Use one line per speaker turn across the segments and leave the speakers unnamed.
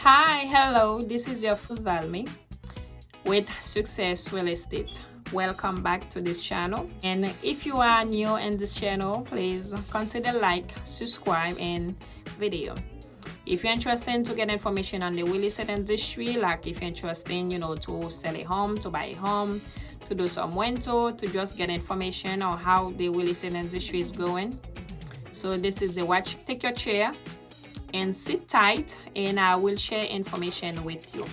Hi, hello, this is your first VALME with Success Real Estate. Welcome back to this channel. And if you are new in this channel, please consider like, subscribe, and video. If you're interested to get information on the real estate industry, like if you're interested in, to sell a home, to buy a home, to do some rental, to just get information on how the real estate industry is going. So this is the watch. Take your chair and sit tight, and I will share information with you.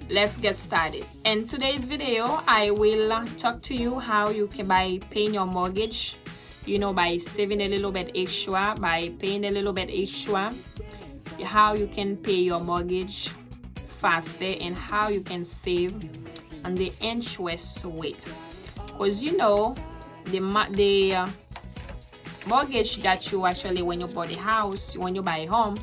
Let's get started. In today's video, I will talk to you how you can, by paying your mortgage, by saving a little bit extra, by paying a little bit extra, how you can pay your mortgage faster and how you can save on the interest rate. Because the mortgage that you actually, when you buy the house, when you buy a home,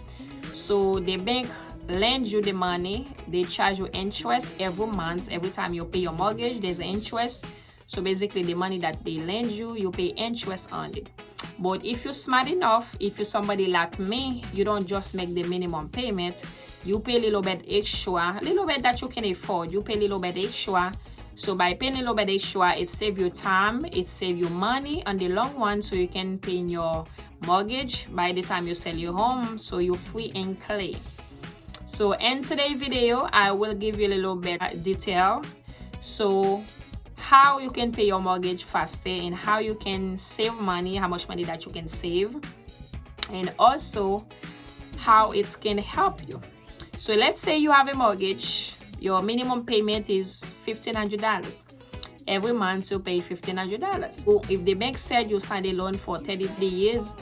so the bank lends you the money, they charge you interest every month. Every time you pay your mortgage, there's an interest. So basically the money that they lend you, you pay interest on it. But if you're smart enough, if you're somebody like me, you don't just make the minimum payment, you pay a little bit extra, a little bit that you can afford, you pay a little bit extra. So by paying a little bit extra, it saves you time, it saves you money on the long run, so you can pay your mortgage by the time you sell your home, so you're free and clear. So in today's video, I will give you a little bit detail, so how you can pay your mortgage faster and how you can save money, how much money that you can save, and also how it can help you. So let's say you have a mortgage. Your minimum payment is $1,500. Every month you pay $1,500. So if the bank said you signed a loan for 33 years,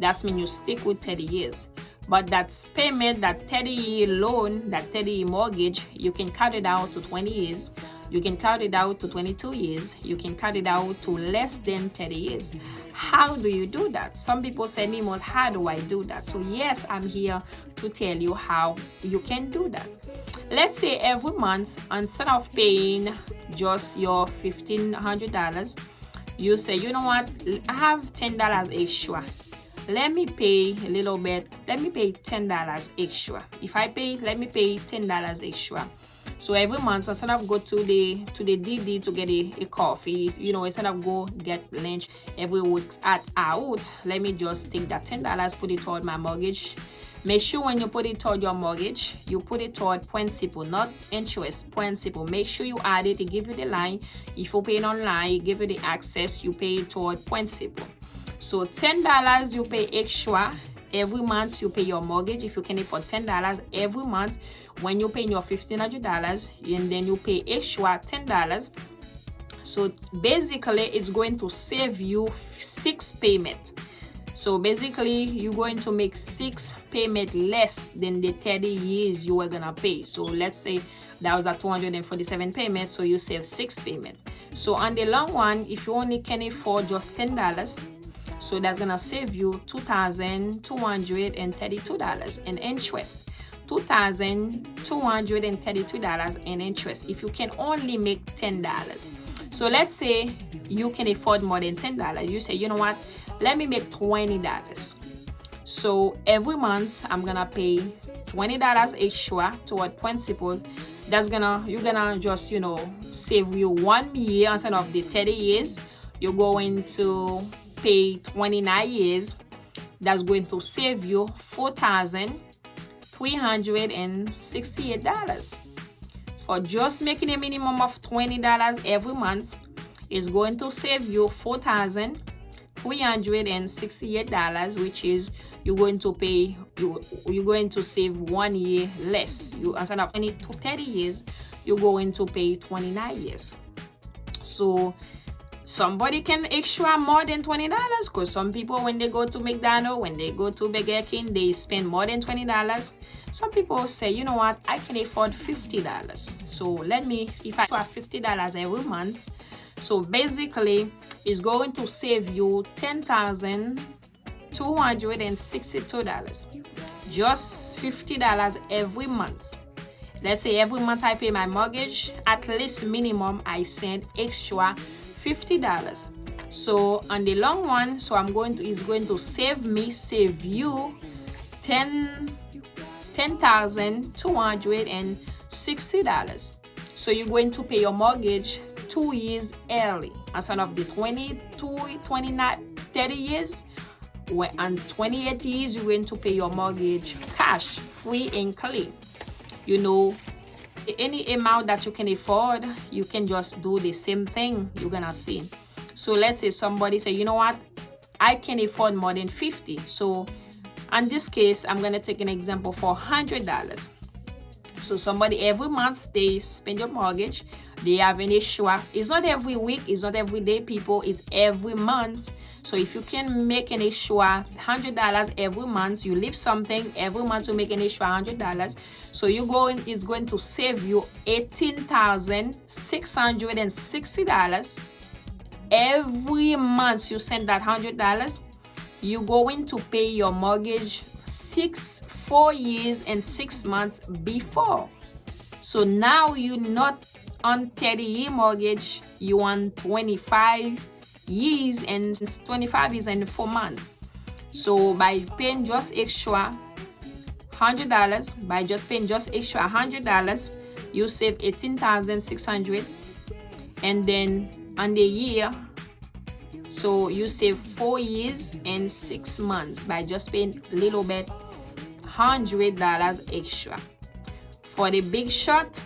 that means you stick with 30 years. But that payment, that 30-year loan, that 30-year mortgage, you can cut it out to 20 years. You can cut it out to 22 years. You can cut it out to less than 30 years. How do you do that? Some people say, Mimose, how do I do that? So yes, I'm here to tell you how you can do that. Let's say every month, instead of paying just your $1,500, you say, you know what, I have $10 extra. Let me pay a little bit. Let me pay $10 extra. If I pay, let me pay $10 extra. So every month, instead of go to the DD to get a coffee, instead of go get lunch every week out, let me just take that $10, put it toward my mortgage. Make sure when you put it toward your mortgage, you put it toward principal, not interest, principal. Make sure you add it, it give you the line. If you pay it online, it give you the access, you pay it toward principal. So $10 you pay extra. Every month you pay your mortgage. If you can afford $10 every month, when you pay your $1,500, and then you pay extra $10. So basically it's going to save you 6 payments. So basically you're going to make 6 payments less than the 30 years you were gonna pay. So let's say that was a 247 payment, so you save 6 payments. So on the long run, if you only can afford just $10, so that's gonna save you $2,232 in interest. $2,232 in interest if you can only make $10. So let's say you can afford more than $10. You say, you know what, let me make $20. So every month I'm gonna pay $20 extra toward principals. You're gonna just save you 1 year instead of the 30 years. You're going to pay 29 years. That's going to save you $4,368. For just making a minimum of $20 every month is going to save you $4,368, which is you're going to save 1 year less. Instead of 30 years, you're going to pay 29 years. So somebody can extra more than $20, because some people, when they go to McDonald's, when they go to Burger King, they spend more than $20. Some people say, you know what, I can afford $50. So if I have $50 every month, so basically it's going to save you $10,262. Just $50 every month. Let's say every month I pay my mortgage, at least minimum I send extra $50. So on the long run, so it's going to save you $10,260. So you're going to pay your mortgage 2 years early instead of the 22, 29, 30 years. And 28 years, you're going to pay your mortgage cash, free and clean. You know, any amount that you can afford, you can just do the same thing. You're gonna see. So let's say somebody say, you know what, I can afford more than 50. So in this case, I'm gonna take an example for $100. So somebody every month they spend your mortgage, they have an issue. It's not every week, it's not every day, people, it's every month. So if you can make an issue $100 every month, you leave something every month, you make an issue $100. So it's going to save you $18,660 every month. You send that $100, you're going to pay your mortgage 4 years and 6 months before. So now you're not on 30-year mortgage, you on 25 years and 4 months. So by paying just extra $100, by just paying just extra $100, you save $18,600, and then on the year, so you save 4 years and 6 months by just paying a little bit $100 extra. For the big shot,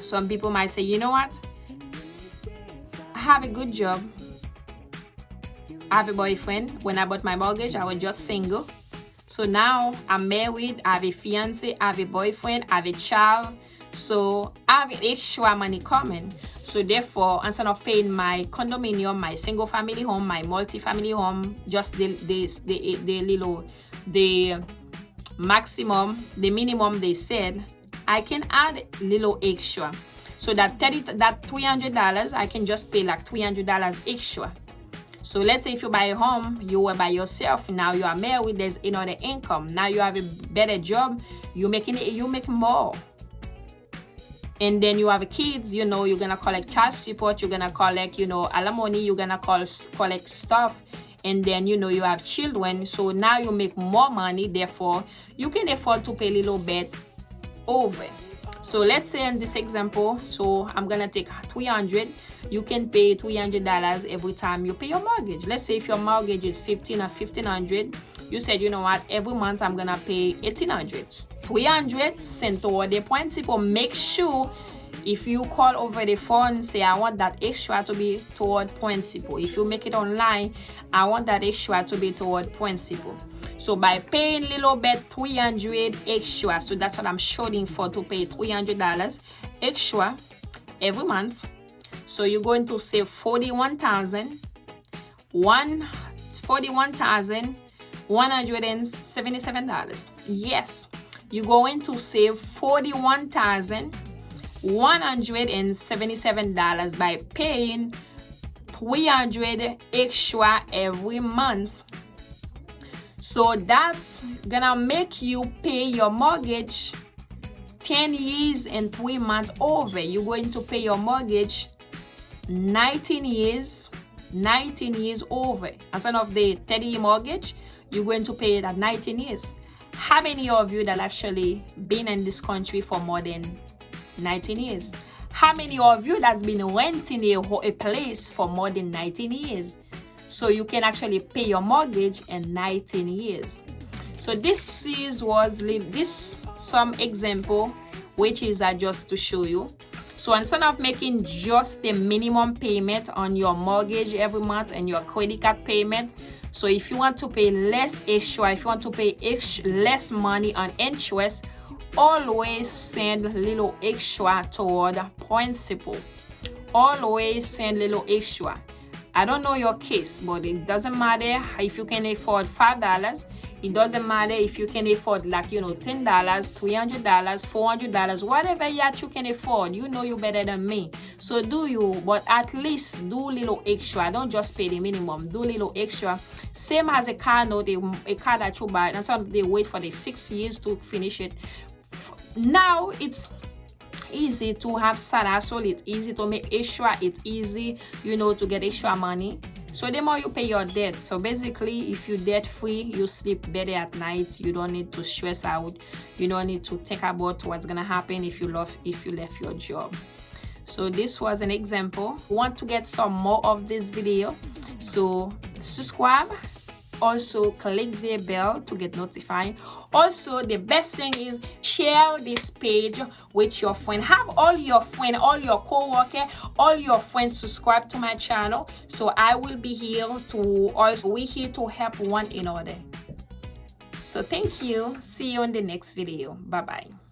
some people might say, you know what, I have a good job, I have a boyfriend. When I bought my mortgage, I was just single. So now I'm married, I have a fiance, I have a boyfriend, I have a child. So I have extra money coming. So therefore, instead of paying my condominium, my single family home, my multi-family home, just the maximum, the minimum they said, I can add little extra. So that $300, I can just pay like $300 extra. So let's say if you buy a home, you were by yourself, now you are married, there's another income. Now you have a better job, you make more. And then you have kids, you know, you're gonna collect child support, you're gonna collect, you know, alimony, you're gonna collect stuff. And then, you know, you have children, so now you make more money, therefore you can afford to pay a little bit over. So let's say in this example, so I'm gonna take 300. You can pay $300 every time you pay your mortgage. Let's say if your mortgage is $1,500, you said, you know what, every month I'm gonna pay $1,800. 300 sent toward the principal. Make sure if you call over the phone, say I want that extra to be toward principal. If you make it online, I want that extra to be toward principal. So by paying a little bit, 300 extra, so that's what I'm shooting for, to pay $300 extra every month. So you're going to save $41,177. Yes, you're going to save $41,177 by paying 300 extra every month. So that's gonna make you pay your mortgage 10 years and 3 months over. You're going to pay your mortgage 19 years over. Instead of the 30-year mortgage, you're going to pay it at 19 years. How many of you that actually been in this country for more than 19 years? How many of you that's been renting a place for more than 19 years? So you can actually pay your mortgage in 19 years. So this was some example, which is just to show you. So instead of making just the minimum payment on your mortgage every month and your credit card payment, so if you want to pay less extra, if you want to pay less money on interest, always send a little extra toward principal. Always send a little extra. I don't know your case, but it doesn't matter if you can afford $5. It doesn't matter if you can afford, like, you know, $10, $300, $400, whatever that you can afford. You know you better than me. So do you, but at least do a little extra. Don't just pay the minimum. Do a little extra. Same as a car note, a car that you buy. That's why they wait for the 6 years to finish it. Now it's easy to have side hustle. It's easy to make extra. It's easy, you know, to get extra money. So the more you pay your debt. So basically, if you're debt free, you sleep better at night. You don't need to stress out. You don't need to think about what's gonna happen if you left your job. So this was an example. Want to get some more of this video? So subscribe. Also click the bell to get notified. Also, the best thing is share this page with your friend. Have all your friends, all your co-workers, all your friends subscribe to my channel. So I will be here we're here to help one another. So thank you. See you in the next video. Bye bye.